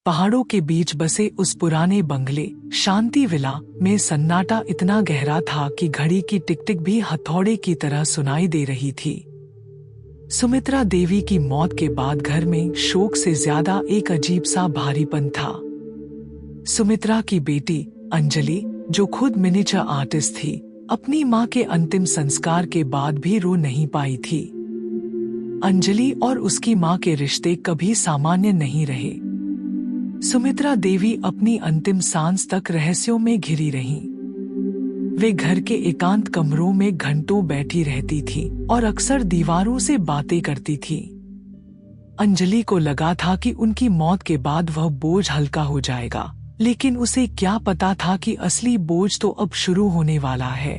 पहाड़ों के बीच बसे उस पुराने बंगले शांति विला में सन्नाटा इतना गहरा था कि घड़ी की टिक टिक भी हथौड़े की तरह सुनाई दे रही थी। सुमित्रा देवी की मौत के बाद घर में शोक से ज्यादा एक अजीब सा भारीपन था। सुमित्रा की बेटी अंजलि, जो खुद मिनिएचर आर्टिस्ट थी, अपनी मां के अंतिम संस्कार के बाद भी रो नहीं पाई थी। अंजलि और उसकी मां के रिश्ते कभी सामान्य नहीं रहे। सुमित्रा देवी अपनी अंतिम सांस तक रहस्यों में घिरी रहीं। वे घर के एकांत कमरों में घंटों बैठी रहती थी और अक्सर दीवारों से बातें करती थी। अंजलि को लगा था कि उनकी मौत के बाद वह बोझ हल्का हो जाएगा, लेकिन उसे क्या पता था कि असली बोझ तो अब शुरू होने वाला है।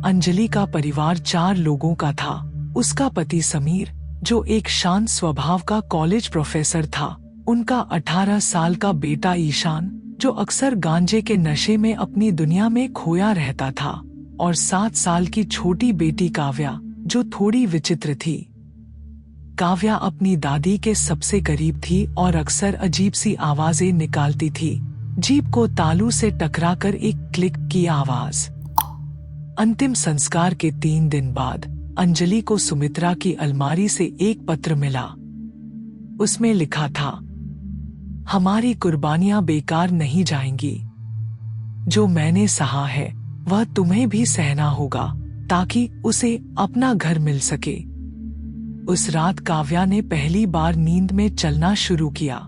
अंजलि का परिवार 4 लोगों का था। उसका पति समीर, जो एक शांत स्वभाव का कॉलेज प्रोफेसर था, उनका 18 साल का बेटा ईशान, जो अक्सर गांजे के नशे में अपनी दुनिया में खोया रहता था, और 7 साल की छोटी बेटी काव्या, जो थोड़ी विचित्र थी। काव्या अपनी दादी के सबसे करीब थी और अक्सर अजीब सी आवाजें निकालती थी। जीप को तालू से टकराकर एक क्लिक की आवाज। अंतिम संस्कार के 3 दिन बाद अंजलि को सुमित्रा की अलमारी से एक पत्र मिला। उसमें लिखा था, हमारी कुर्बानियां बेकार नहीं जाएंगी। जो मैंने सहा है वह तुम्हें भी सहना होगा, ताकि उसे अपना घर मिल सके। उस रात काव्या ने पहली बार नींद में चलना शुरू किया।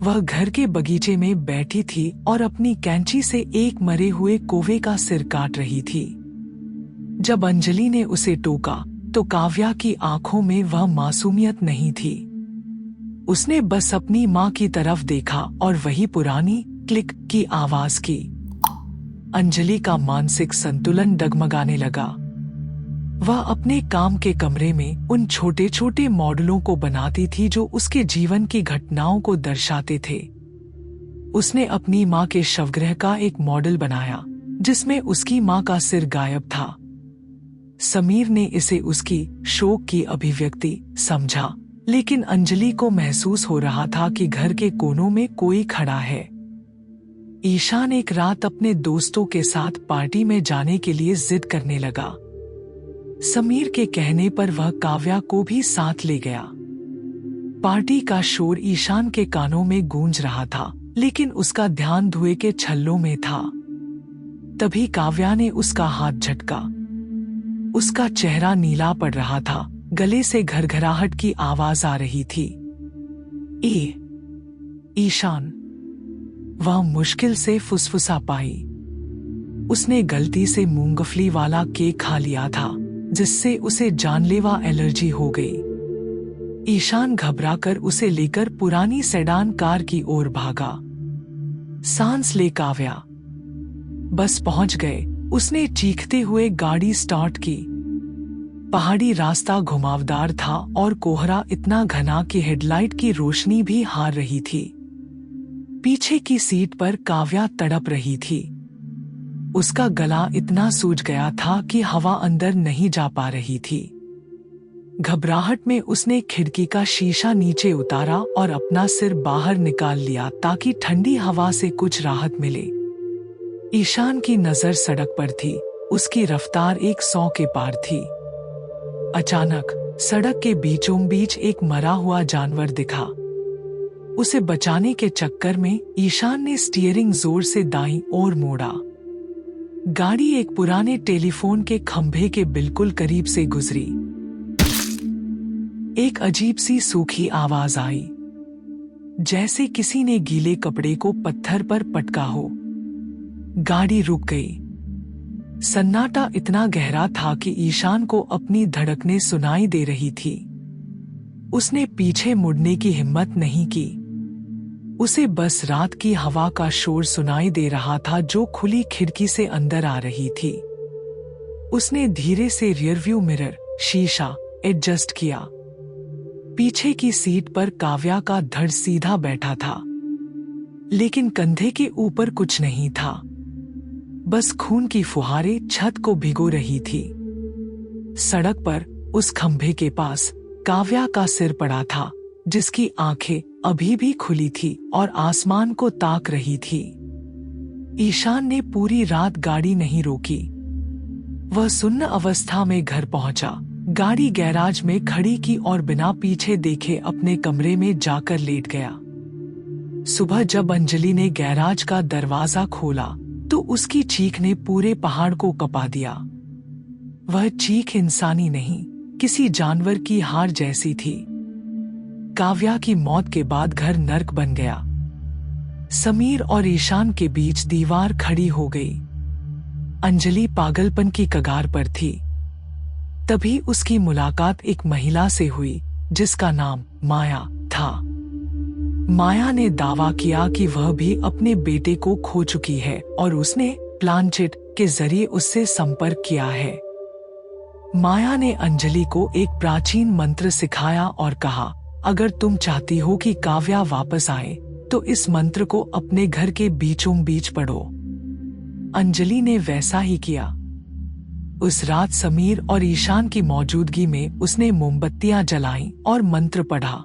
वह घर के बगीचे में बैठी थी और अपनी कैंची से एक मरे हुए कौवे का सिर काट रही थी। जब अंजलि ने उसे टोका तो काव्या की आंखों में वह मासूमियत नहीं थी। उसने बस अपनी मां की तरफ देखा और वही पुरानी क्लिक की आवाज की। अंजलि का मानसिक संतुलन डगमगाने लगा। वह अपने काम के कमरे में उन छोटे छोटे मॉडलों को बनाती थी जो उसके जीवन की घटनाओं को दर्शाते थे। उसने अपनी मां के शवगृह का एक मॉडल बनाया जिसमें उसकी मां का सिर गायब था। समीर ने इसे उसकी शोक की अभिव्यक्ति समझा, लेकिन अंजलि को महसूस हो रहा था कि घर के कोनों में कोई खड़ा है। ईशान एक रात अपने दोस्तों के साथ पार्टी में जाने के लिए जिद करने लगा। समीर के कहने पर वह काव्या को भी साथ ले गया। पार्टी का शोर ईशान के कानों में गूंज रहा था, लेकिन उसका ध्यान धुएं के छल्लों में था। तभी काव्या ने उसका हाथ झटका। उसका चेहरा नीला पड़ रहा था, गले से घरघराहट की आवाज आ रही थी। ईशान, वह मुश्किल से फुसफुसा पाई। उसने गलती से मूंगफली वाला केक खा लिया था, जिससे उसे जानलेवा एलर्जी हो गई। ईशान घबराकर उसे लेकर पुरानी सेडान कार की ओर भागा। सांस ले काव्या, बस पहुंच गए, उसने चीखते हुए गाड़ी स्टार्ट की। पहाड़ी रास्ता घुमावदार था और कोहरा इतना घना कि हेडलाइट की रोशनी भी हार रही थी। पीछे की सीट पर काव्या तड़प रही थी। उसका गला इतना सूज गया था कि हवा अंदर नहीं जा पा रही थी। घबराहट में उसने खिड़की का शीशा नीचे उतारा और अपना सिर बाहर निकाल लिया ताकि ठंडी हवा से कुछ राहत मिले। ईशान की नजर सड़क पर थी। उसकी रफ्तार 100 के पार थी। अचानक सड़क के बीचों बीच एक मरा हुआ जानवर दिखा। उसे बचाने के चक्कर में ईशान ने स्टीयरिंग जोर से दाईं ओर मोड़ा। गाड़ी एक पुराने टेलीफोन के खंभे के बिल्कुल करीब से गुजरी। एक अजीब सी सूखी आवाज आई, जैसे किसी ने गीले कपड़े को पत्थर पर पटका हो। गाड़ी रुक गई। सन्नाटा इतना गहरा था कि ईशान को अपनी धड़कनें सुनाई दे रही थी। उसने पीछे मुड़ने की हिम्मत नहीं की। उसे बस रात की हवा का शोर सुनाई दे रहा था जो खुली खिड़की से अंदर आ रही थी। उसने धीरे से रियरव्यू मिरर शीशा एडजस्ट किया। पीछे की सीट पर काव्या का धड़ सीधा बैठा था, लेकिन कंधे के ऊपर कुछ नहीं था। बस खून की फुहारें छत को भिगो रही थी। सड़क पर उस खंभे के पास काव्या का सिर पड़ा था, जिसकी आंखें अभी भी खुली थी और आसमान को ताक रही थी। ईशान ने पूरी रात गाड़ी नहीं रोकी। वह सुन्न अवस्था में घर पहुंचा, गाड़ी गैराज में खड़ी की और बिना पीछे देखे अपने कमरे में जाकर लेट गया। सुबह जब अंजलि ने गैराज का दरवाजा खोला तो उसकी चीख ने पूरे पहाड़ को कपा दिया। वह चीख इंसानी नहीं, किसी जानवर की हार जैसी थी। काव्या की मौत के बाद घर नर्क बन गया। समीर और ईशान के बीच दीवार खड़ी हो गई। अंजलि पागलपन की कगार पर थी। तभी उसकी मुलाकात एक महिला से हुई जिसका नाम माया था। माया ने दावा किया कि वह भी अपने बेटे को खो चुकी है और उसने प्लानचेट के जरिए उससे संपर्क किया है। माया ने अंजलि को एक प्राचीन मंत्र सिखाया और कहा, अगर तुम चाहती हो कि काव्या वापस आए तो इस मंत्र को अपने घर के बीचों बीच पढ़ो। अंजलि ने वैसा ही किया। उस रात समीर और ईशान की मौजूदगी में उसने मोमबत्तियां जलाईं और मंत्र पढ़ा।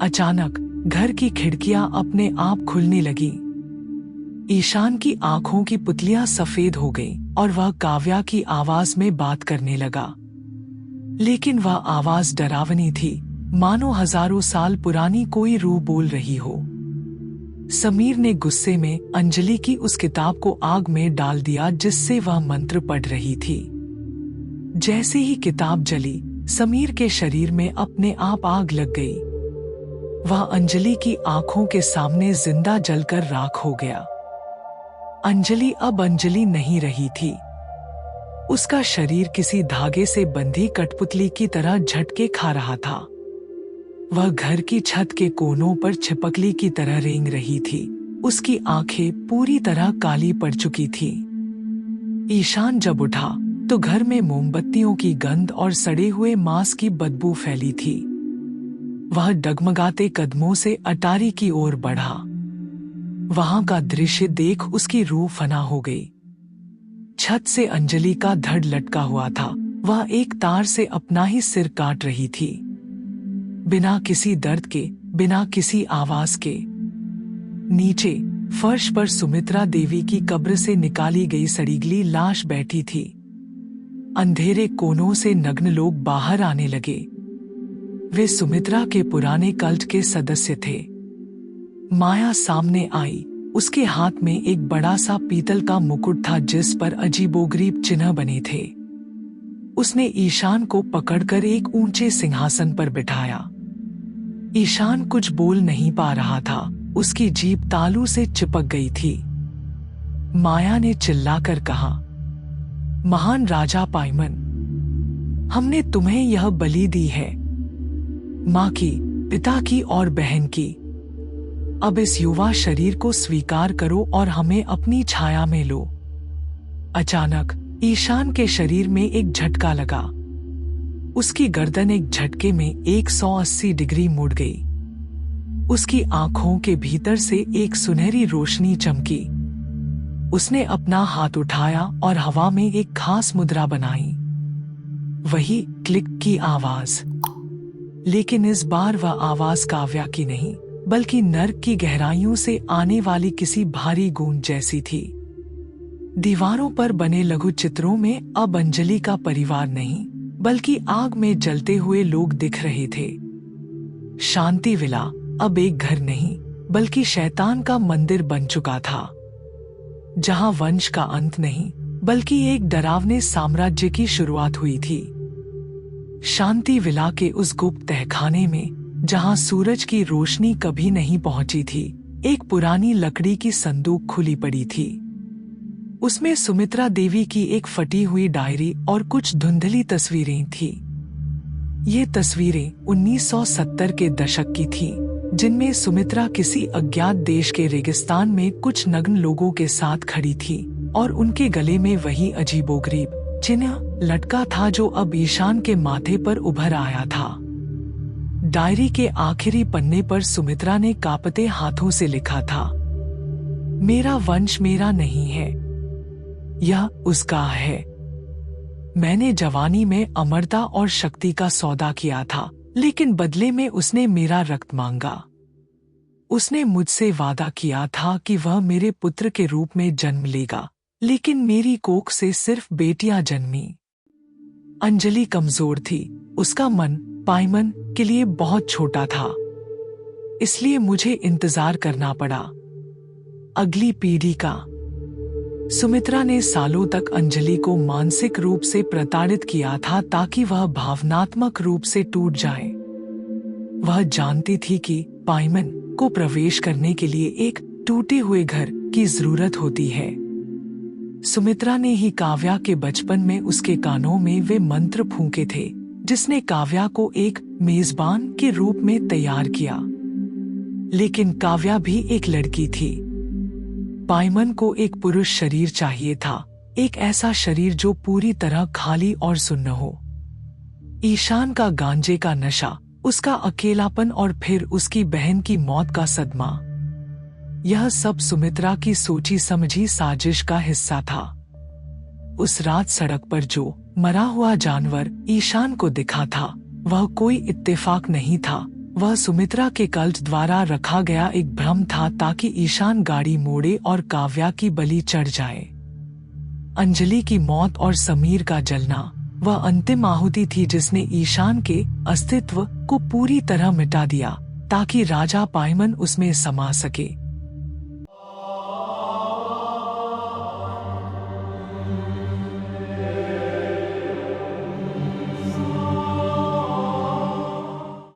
अचानक घर की खिड़कियां अपने आप खुलने लगी। ईशान की आंखों की पुतलियां सफेद हो गईं और वह काव्या की आवाज में बात करने लगा। लेकिन वह आवाज डरावनी थी, मानो हजारों साल पुरानी कोई रूह बोल रही हो। समीर ने गुस्से में अंजलि की उस किताब को आग में डाल दिया जिससे वह मंत्र पढ़ रही थी। जैसे ही किताब जली, समीर के शरीर में अपने आप आग लग गई। वह अंजलि की आंखों के सामने जिंदा जलकर राख हो गया। अंजलि अब अंजलि नहीं रही थी। उसका शरीर किसी धागे से बंधी कठपुतली की तरह झटके खा रहा था। वह घर की छत के कोनों पर छिपकली की तरह रेंग रही थी। उसकी आंखें पूरी तरह काली पड़ चुकी थी। ईशान जब उठा तो घर में मोमबत्तियों की गंध और सड़े हुए मांस की बदबू फैली थी। वह डगमगाते कदमों से अटारी की ओर बढ़ा। वहां का दृश्य देख उसकी रूह फना हो गई। छत से अंजलि का धड़ लटका हुआ था। वह एक तार से अपना ही सिर काट रही थी, बिना किसी दर्द के, बिना किसी आवाज के। नीचे फर्श पर सुमित्रा देवी की कब्र से निकाली गई सड़ीगली लाश बैठी थी। अंधेरे कोनों से नग्न लोग बाहर आने लगे। वे सुमित्रा के पुराने कल्ट के सदस्य थे। माया सामने आई। उसके हाथ में एक बड़ा सा पीतल का मुकुट था जिस पर अजीबोगरीब चिन्ह बने थे। उसने ईशान को पकड़कर एक ऊंचे सिंहासन पर बिठाया। ईशान कुछ बोल नहीं पा रहा था। उसकी जीभ तालू से चिपक गई थी। माया ने चिल्लाकर कहा, महान राजा पाइमन, हमने तुम्हें यह बलि दी है, माँ की, पिता की और बहन की। अब इस युवा शरीर को स्वीकार करो और हमें अपनी छाया में लो। अचानक ईशान के शरीर में एक झटका लगा। उसकी गर्दन एक झटके में 180 डिग्री मुड़ गई। उसकी आंखों के भीतर से एक सुनहरी रोशनी चमकी। उसने अपना हाथ उठाया और हवा में एक खास मुद्रा बनाई। वही क्लिक की आवाज। लेकिन इस बार वह आवाज काव्या की नहीं, बल्कि नर्क की गहराइयों से आने वाली किसी भारी गूंज जैसी थी। दीवारों पर बने लघु चित्रों में अब अंजलि का परिवार नहीं, बल्कि आग में जलते हुए लोग दिख रहे थे। शांति विला अब एक घर नहीं, बल्कि शैतान का मंदिर बन चुका था, जहां वंश का अंत नहीं, बल्कि एक डरावने साम्राज्य की शुरुआत हुई थी। शांति विला के उस गुप्त तहखाने में, जहां सूरज की रोशनी कभी नहीं पहुंची थी, एक पुरानी लकड़ी की संदूक खुली पड़ी थी। उसमें सुमित्रा देवी की एक फटी हुई डायरी और कुछ धुंधली तस्वीरें थी। ये तस्वीरें 1970 के दशक की थी, जिनमें सुमित्रा किसी अज्ञात देश के रेगिस्तान में कुछ नग्न लोगों के साथ खड़ी थी और उनके गले में वही अजीबोगरीब चिन्ह लटका था जो अब ईशान के माथे पर उभर आया था। डायरी के आखिरी पन्ने पर सुमित्रा ने कांपते हाथों से लिखा था, मेरा वंश मेरा नहीं है, यह उसका है। मैंने जवानी में अमरता और शक्ति का सौदा किया था, लेकिन बदले में उसने मेरा रक्त मांगा। उसने मुझसे वादा किया था कि वह मेरे पुत्र के रूप में जन्म लेगा, लेकिन मेरी कोख से सिर्फ बेटियां जन्मी। अंजलि कमजोर थी, उसका मन पाइमन के लिए बहुत छोटा था, इसलिए मुझे इंतजार करना पड़ा। अगली पीढ़ी का। सुमित्रा ने सालों तक अंजलि को मानसिक रूप से प्रताड़ित किया था ताकि वह भावनात्मक रूप से टूट जाए। वह जानती थी कि पाइमन को प्रवेश करने के लिए एक टूटे हुए घर की जरूरत होती है। सुमित्रा ने ही काव्या के बचपन में उसके कानों में वे मंत्र फूंके थे, जिसने काव्या को एक मेजबान के रूप में तैयार किया। लेकिन काव्या भी एक लड़की थी। पाइमन को एक पुरुष शरीर चाहिए था, एक ऐसा शरीर जो पूरी तरह खाली और सुन्न हो। ईशान का गांजे का नशा, उसका अकेलापन और फिर उसकी बहन की मौत का सदमा, यह सब सुमित्रा की सोची समझी साजिश का हिस्सा था। उस रात सड़क पर जो मरा हुआ जानवर ईशान को दिखा था, वह कोई इत्तेफाक नहीं था, वह सुमित्रा के कल्ट द्वारा रखा गया एक भ्रम था ताकि ईशान गाड़ी मोड़े और काव्या की बलि चढ़ जाए। अंजलि की मौत और समीर का जलना वह अंतिम आहुति थी जिसने ईशान के अस्तित्व को पूरी तरह मिटा दिया ताकि राजा पाइमन उसमें समा सके।